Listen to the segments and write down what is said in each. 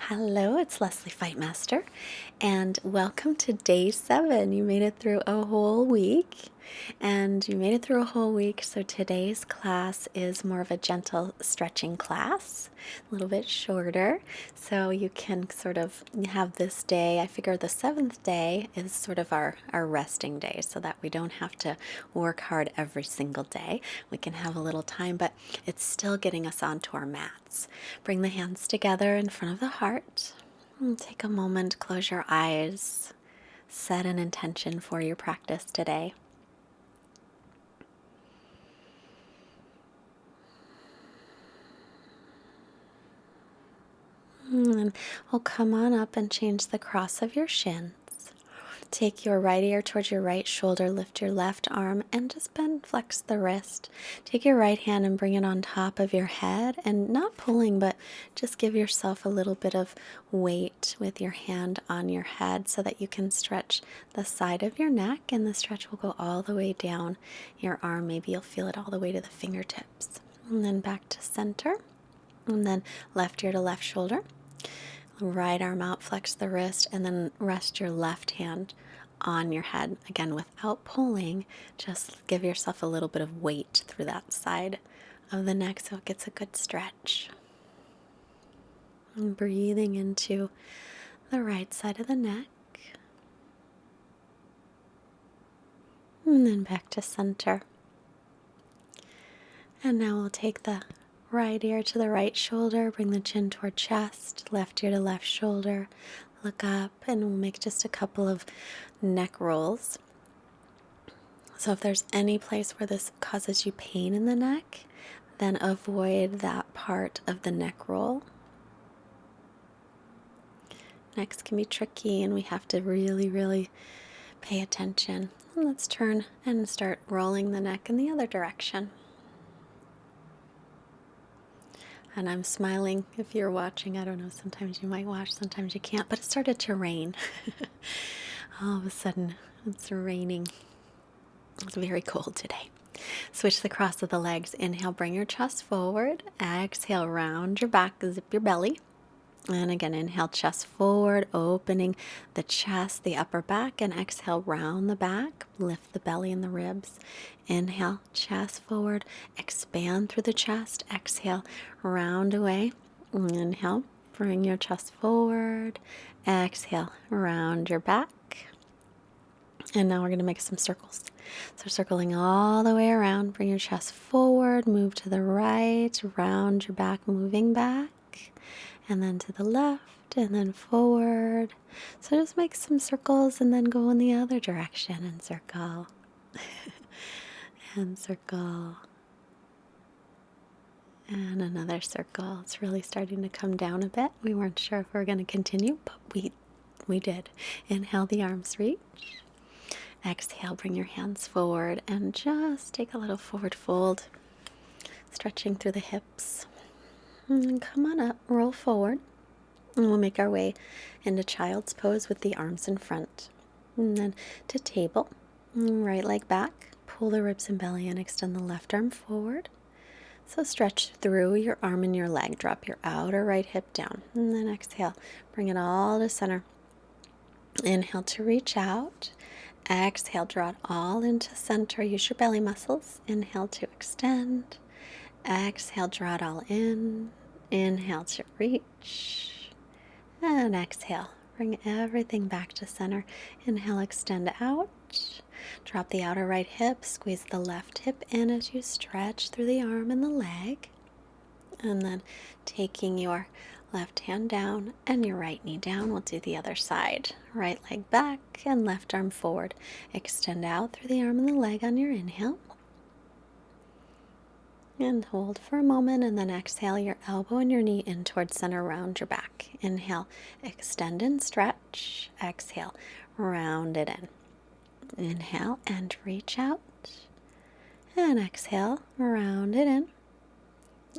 Hello, it's Lesley Fightmaster, and welcome to day 7. You made it through a whole week, so today's class is more of a gentle stretching class, a little bit shorter, so you can sort of have this day. I figure the 7th day is sort of our resting day, so that we don't have to work hard every single day. We can have a little time, but it's still getting us onto our mats. Bring the hands together in front of the heart. And take a moment, close your eyes, set an intention for your practice today. And then we'll come on up and change the cross of your shins. Take your right ear towards your right shoulder, lift your left arm, and just bend, flex the wrist. Take your right hand and bring it on top of your head, and not pulling, but just give yourself a little bit of weight with your hand on your head so that you can stretch the side of your neck, and the stretch will go all the way down your arm. Maybe you'll feel it all the way to the fingertips. And then back to center, and then left ear to left shoulder. Right arm out, flex the wrist, and then rest your left hand on your head. Again, without pulling, just give yourself a little bit of weight through that side of the neck so it gets a good stretch. And breathing into the right side of the neck. And then back to center. And now we'll take the right ear to the right shoulder, bring the chin toward chest, left ear to left shoulder, look up, and we'll make just a couple of neck rolls. So if there's any place where this causes you pain in the neck, then avoid that part of the neck roll. Necks can be tricky and we have to really pay attention. And let's turn and start rolling the neck in the other direction. And I'm smiling if you're watching. I don't know, sometimes you might watch, sometimes you can't, but it started to rain. All of a sudden, it's raining. It's very cold today. Switch the cross of the legs. Inhale, bring your chest forward. Exhale, round your back, zip your belly. And again, inhale, chest forward, opening the chest, the upper back, and exhale, round the back, lift the belly and the ribs. Inhale, chest forward, expand through the chest. Exhale, round away. Inhale, bring your chest forward. Exhale, round your back. And now we're going to make some circles. So circling all the way around, bring your chest forward, move to the right, round your back, moving back. And then to the left, and then forward. So just make some circles and then go in the other direction and circle. And circle. And another circle. It's really starting to come down a bit. We weren't sure if we were going to continue, but we did. Inhale, the arms reach. Exhale, bring your hands forward and just take a little forward fold. Stretching through the hips. And come on up, roll forward, and we'll make our way into child's pose with the arms in front. And then to table, right leg back, pull the ribs and belly and extend the left arm forward. So stretch through your arm and your leg, drop your outer right hip down, and then exhale, bring it all to center. Inhale to reach out, exhale, draw it all into center, use your belly muscles. Inhale to extend. Exhale, draw it all in. Inhale to reach. And exhale, bring everything back to center. Inhale, extend out. Drop the outer right hip, squeeze the left hip in as you stretch through the arm and the leg. And then taking your left hand down and your right knee down, we'll do the other side. Right leg back and left arm forward. Extend out through the arm and the leg on your inhale. And hold for a moment, and then exhale your elbow and your knee in towards center, round your back. Inhale, extend and stretch. Exhale, round it in. Inhale and reach out. And exhale, round it in.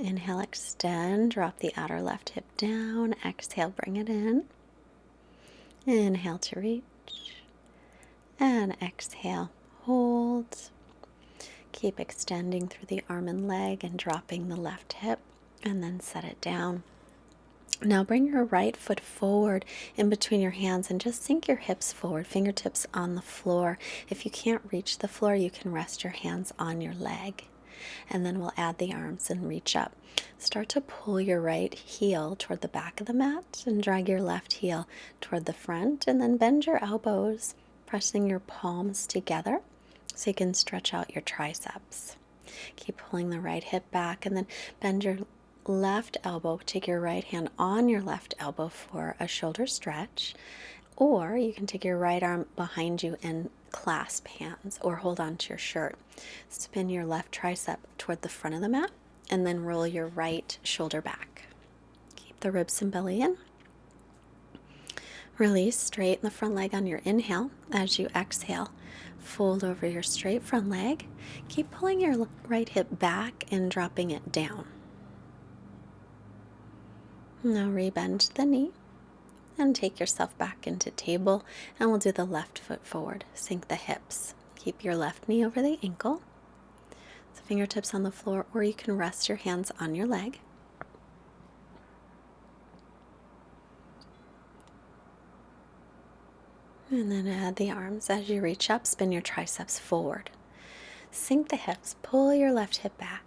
Inhale, extend, drop the outer left hip down. Exhale, bring it in. Inhale to reach. And exhale, hold. Keep extending through the arm and leg and dropping the left hip, and then set it down. Now bring your right foot forward in between your hands and just sink your hips forward, fingertips on the floor. If you can't reach the floor, you can rest your hands on your leg. And then we'll add the arms and reach up. Start to pull your right heel toward the back of the mat and drag your left heel toward the front, and then bend your elbows, pressing your palms together so you can stretch out your triceps. Keep pulling the right hip back and then bend your left elbow. Take your right hand on your left elbow for a shoulder stretch, or you can take your right arm behind you and clasp hands or hold on to your shirt. Spin your left tricep toward the front of the mat and then roll your right shoulder back. Keep the ribs and belly in. Release, straighten the front leg on your inhale. As you exhale, fold over your straight front leg. Keep pulling your right hip back and dropping it down. Now rebend the knee and take yourself back into table, and we'll do the left foot forward. Sink the hips. Keep your left knee over the ankle. So fingertips on the floor, or you can rest your hands on your leg. And then add the arms. As you reach up, spin your triceps forward. Sink the hips. Pull your left hip back.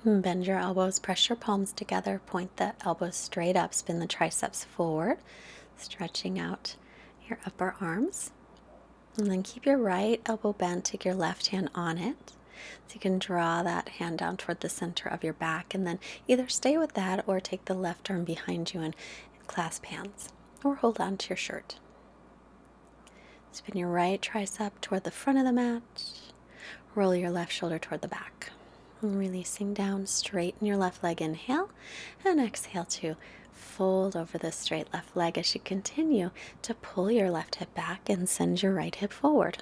Bend your elbows, press your palms together, point the elbows straight up, spin the triceps forward, stretching out your upper arms. And then keep your right elbow bent, take your left hand on it. So you can draw that hand down toward the center of your back, and then either stay with that or take the left arm behind you and clasp hands, or hold on to your shirt. Spin your right tricep toward the front of the mat, roll your left shoulder toward the back. And releasing down, straighten your left leg, inhale, and exhale to fold over the straight left leg as you continue to pull your left hip back and send your right hip forward.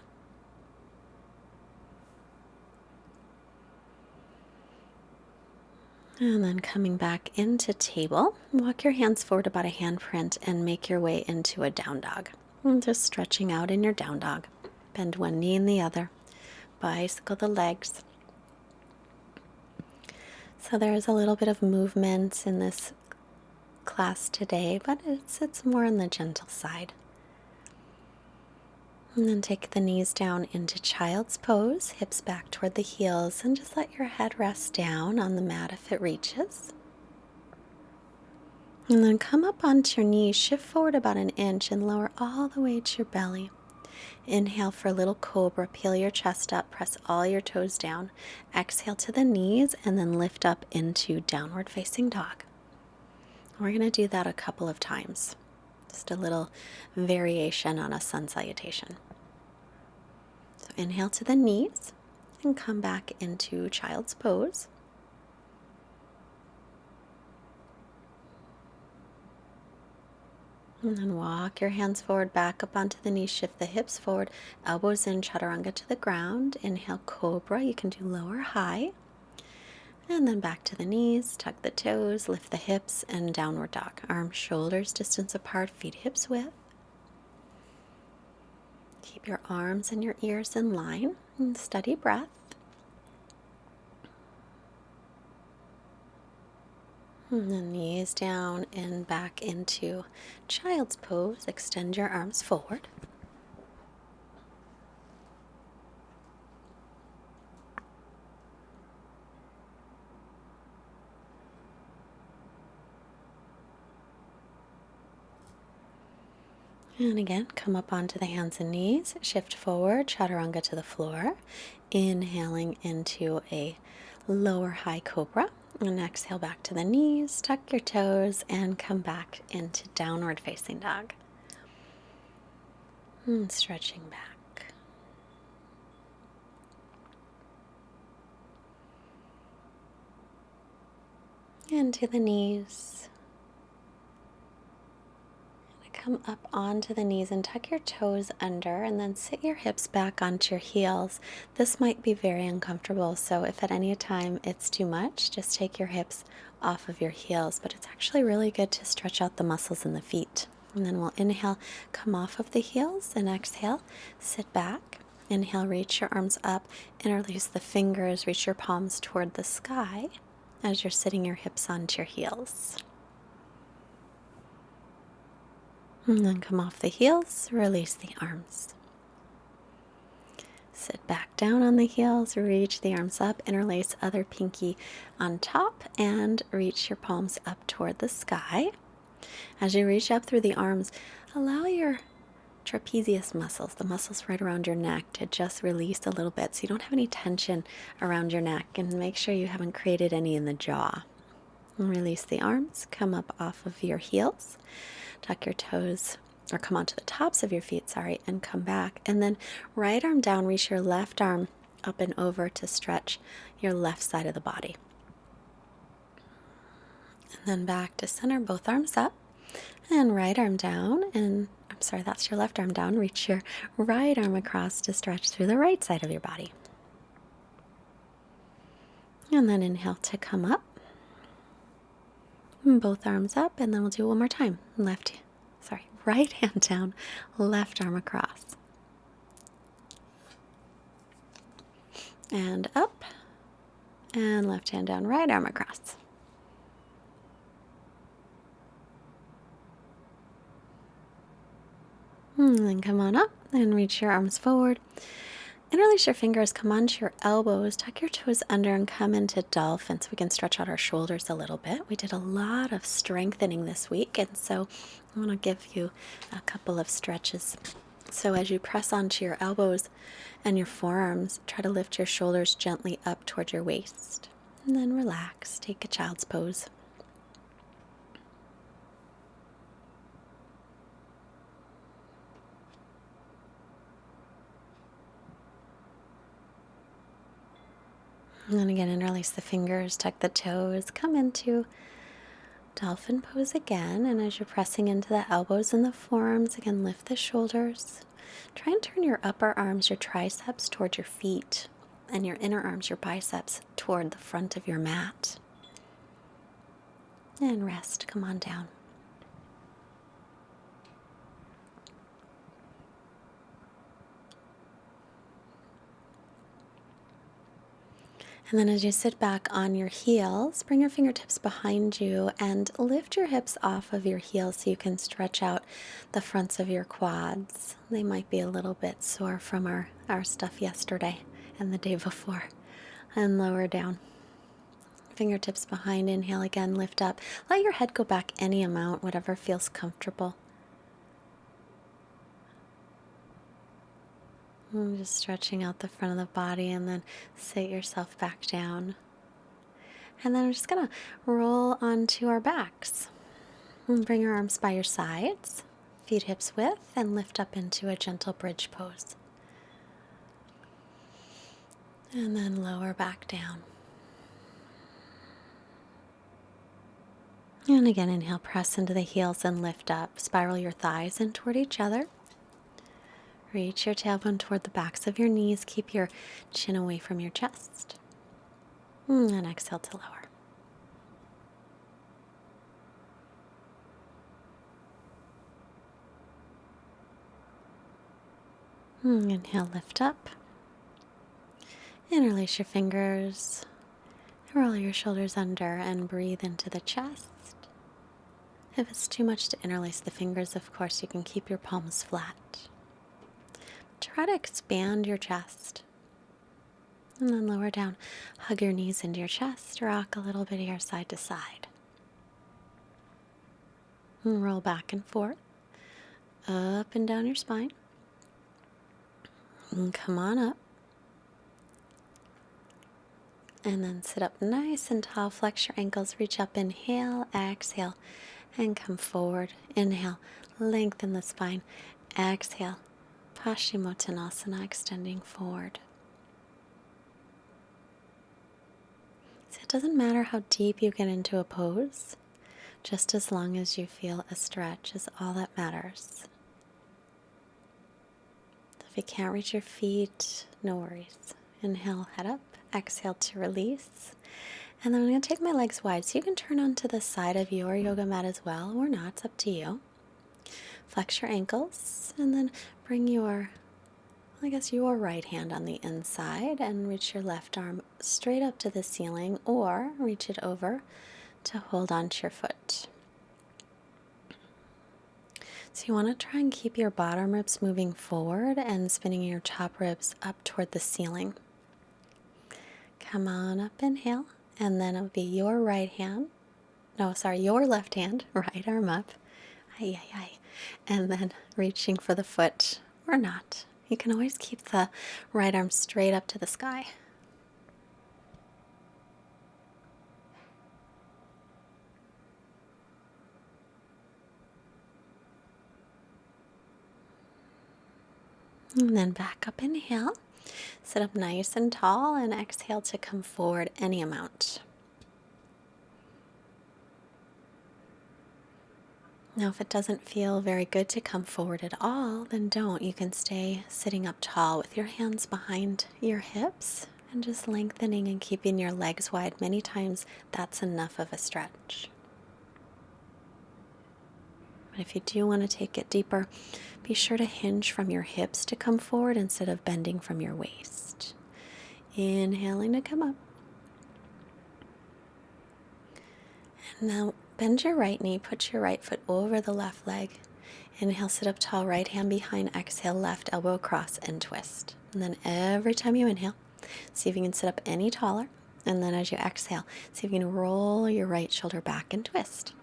And then coming back into table, walk your hands forward about a handprint and make your way into a down dog. And just stretching out in your down dog. Bend one knee and the other. Bicycle the legs. So there's a little bit of movement in this class today, but it's more on the gentle side. And then take the knees down into child's pose, hips back toward the heels, and just let your head rest down on the mat if it reaches. And then come up onto your knees, shift forward about an inch and lower all the way to your belly. Inhale for a little cobra, peel your chest up, press all your toes down. Exhale to the knees and then lift up into downward facing dog. We're going to do that a couple of times. Just a little variation on a sun salutation. So inhale to the knees and come back into child's pose. And then walk your hands forward, back up onto the knees, shift the hips forward, elbows in, chaturanga to the ground. Inhale, cobra. You can do low or high. And then back to the knees, tuck the toes, lift the hips, and downward dog. Arms, shoulders distance apart, feet hips width. Keep your arms and your ears in line, and steady breath. And then knees down and back into child's pose. Extend your arms forward. And again, come up onto the hands and knees. Shift forward, chaturanga to the floor. Inhaling into a lower high cobra. And exhale back to the knees, tuck your toes, and come back into downward facing dog. And stretching back. Into the knees. Come up onto the knees and tuck your toes under, and then sit your hips back onto your heels. This might be very uncomfortable, so if at any time it's too much, just take your hips off of your heels, but it's actually really good to stretch out the muscles in the feet. And then we'll inhale, come off of the heels, and exhale, sit back. Inhale, reach your arms up, interlace the fingers, reach your palms toward the sky as you're sitting your hips onto your heels. And then come off the heels, release the arms. Sit back down on the heels, reach the arms up, interlace other pinky on top, and reach your palms up toward the sky. As you reach up through the arms, allow your trapezius muscles, the muscles right around your neck, to just release a little bit so you don't have any tension around your neck, and make sure you haven't created any in the jaw. And release the arms, come up off of your heels, tuck your toes, or come onto the tops of your feet, and come back. And then right arm down, reach your left arm up and over to stretch your left side of the body. And then back to center, both arms up, and right arm down, and that's your left arm down. Reach your right arm across to stretch through the right side of your body. And then inhale to come up. Both arms up, and then we'll do it one more time. Right hand down, left arm across. And up, and left hand down, right arm across. And then come on up and reach your arms forward. Interlace your fingers, come onto your elbows, tuck your toes under, and come into dolphin so we can stretch out our shoulders a little bit. We did a lot of strengthening this week, and so I want to give you a couple of stretches. So as you press onto your elbows and your forearms, try to lift your shoulders gently up toward your waist. And then relax, take a child's pose. And then again, interlace the fingers, tuck the toes, come into dolphin pose again. And as you're pressing into the elbows and the forearms, again, lift the shoulders. Try and turn your upper arms, your triceps, toward your feet, and your inner arms, your biceps, toward the front of your mat. And rest, come on down. And then as you sit back on your heels, bring your fingertips behind you and lift your hips off of your heels so you can stretch out the fronts of your quads. They might be a little bit sore from our stuff yesterday and the day before. And lower down. Fingertips behind, inhale again, lift up. Let your head go back any amount, whatever feels comfortable. And just stretching out the front of the body, and then sit yourself back down. And then we're just going to roll onto our backs. And bring your arms by your sides, feet hips width, and lift up into a gentle bridge pose. And then lower back down. And again, inhale, press into the heels and lift up. Spiral your thighs in toward each other. Reach your tailbone toward the backs of your knees. Keep your chin away from your chest. And then exhale to lower. Inhale, lift up. Interlace your fingers. Roll your shoulders under and breathe into the chest. If it's too much to interlace the fingers, of course, you can keep your palms flat. Try to expand your chest. And then lower down. Hug your knees into your chest. Rock a little bit here side to side. And roll back and forth. Up and down your spine. And come on up. And then sit up nice and tall. Flex your ankles. Reach up. Inhale. Exhale. And come forward. Inhale. Lengthen the spine. Exhale. Paschimottanasana, extending forward. So it doesn't matter how deep you get into a pose, just as long as you feel a stretch is all that matters. If you can't reach your feet, no worries. Inhale, head up. Exhale to release. And then I'm going to take my legs wide, so you can turn onto the side of your yoga mat as well, or not, it's up to you. Flex your ankles, and then bring your I guess your right hand on the inside and reach your left arm straight up to the ceiling, or reach it over to hold onto your foot. So you want to try and keep your bottom ribs moving forward and spinning your top ribs up toward the ceiling. Come on up, inhale, and then it'll be your right hand. No, sorry, your left hand, right arm up. Ay, ay, ay. And then reaching for the foot, or not. You can always keep the right arm straight up to the sky. And then back up, inhale. Sit up nice and tall, and exhale to come forward any amount. Now, if it doesn't feel very good to come forward at all, then don't. You can stay sitting up tall with your hands behind your hips and just lengthening and keeping your legs wide. Many times that's enough of a stretch. But if you do want to take it deeper, be sure to hinge from your hips to come forward instead of bending from your waist. Inhaling to come up. And now bend your right knee, put your right foot over the left leg. Inhale, sit up tall, right hand behind. Exhale, left elbow across and twist. And then every time you inhale, see if you can sit up any taller. And then as you exhale, see if you can roll your right shoulder back and twist.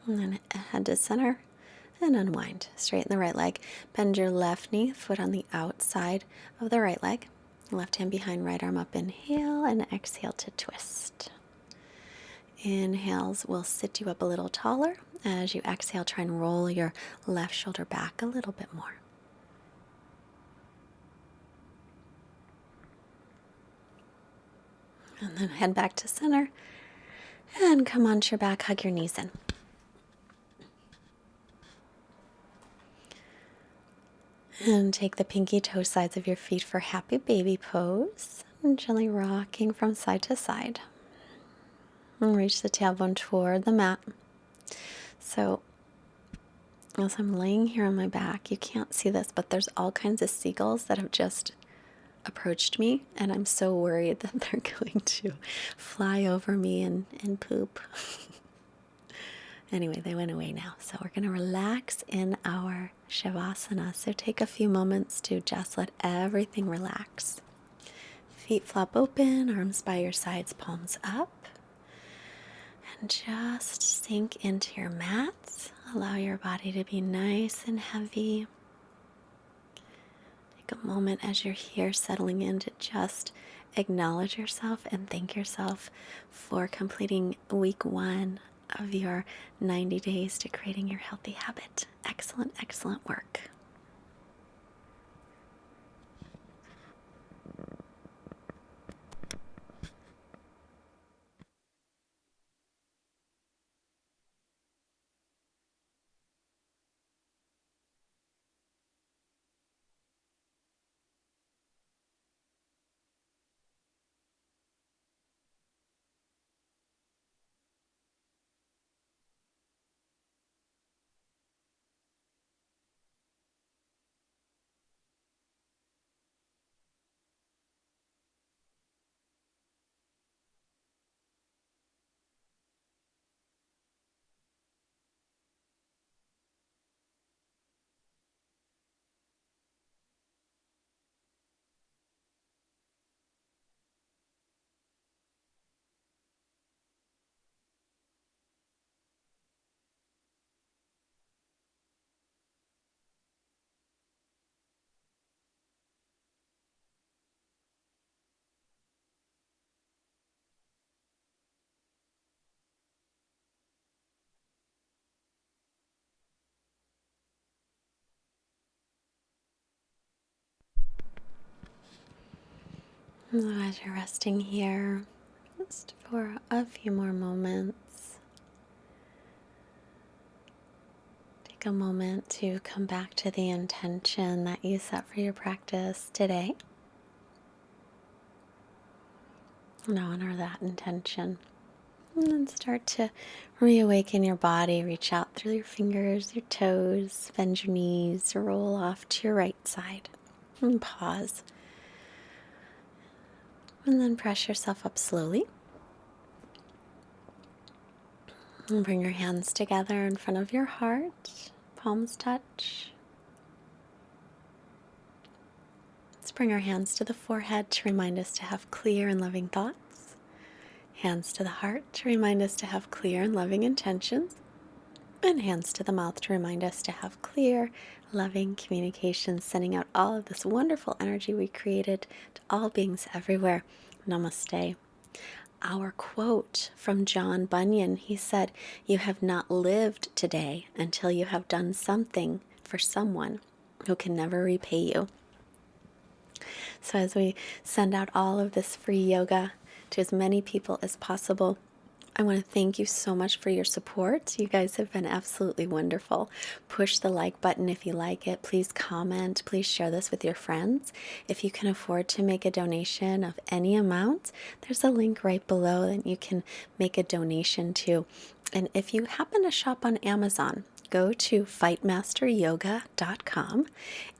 And then head to center and unwind. Straighten the right leg. Bend your left knee, foot on the outside of the right leg. Left hand behind, right arm up. Inhale and exhale to twist. Inhales will sit you up a little taller. As you exhale, try and roll your left shoulder back a little bit more. And then head back to center. And come onto your back, hug your knees in. And take the pinky toe sides of your feet for happy baby pose. And gently rocking from side to side. And reach the tailbone toward the mat. So as I'm laying here on my back, you can't see this, but there's all kinds of seagulls that have just approached me, and I'm so worried that they're going to fly over me and poop. Anyway, they went away now. So we're going to relax in our Shavasana. So take a few moments to just let everything relax. Feet flop open, arms by your sides, palms up. And just sink into your mats. Allow your body to be nice and heavy. Take a moment as you're here settling in to just acknowledge yourself and thank yourself for completing week 1 of your 90 days to creating your healthy habit. Excellent, excellent work. As you're resting here, just for a few more moments, take a moment to come back to the intention that you set for your practice today. And honor that intention. And then start to reawaken your body. Reach out through your fingers, your toes, bend your knees, roll off to your right side. And pause. And then press yourself up slowly. And bring your hands together in front of your heart. Palms touch. Let's bring our hands to the forehead to remind us to have clear and loving thoughts. Hands to the heart to remind us to have clear and loving intentions. And hands to the mouth to remind us to have clear, loving communication, sending out all of this wonderful energy we created to all beings everywhere. Namaste. Our quote from John Bunyan, he said, "You have not lived today until you have done something for someone who can never repay you." So as we send out all of this free yoga to as many people as possible, I want to thank you so much for your support. You guys have been absolutely wonderful. Push the like button if you like it. Please comment. Please share this with your friends. If you can afford to make a donation of any amount, there's a link right below that you can make a donation to. And if you happen to shop on Amazon, go to fightmasteryoga.com,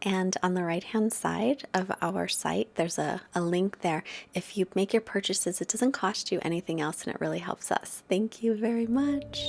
and on the right hand side of our site there's a link there. If you make your purchases, it doesn't cost you anything else and it really helps us. Thank you very much.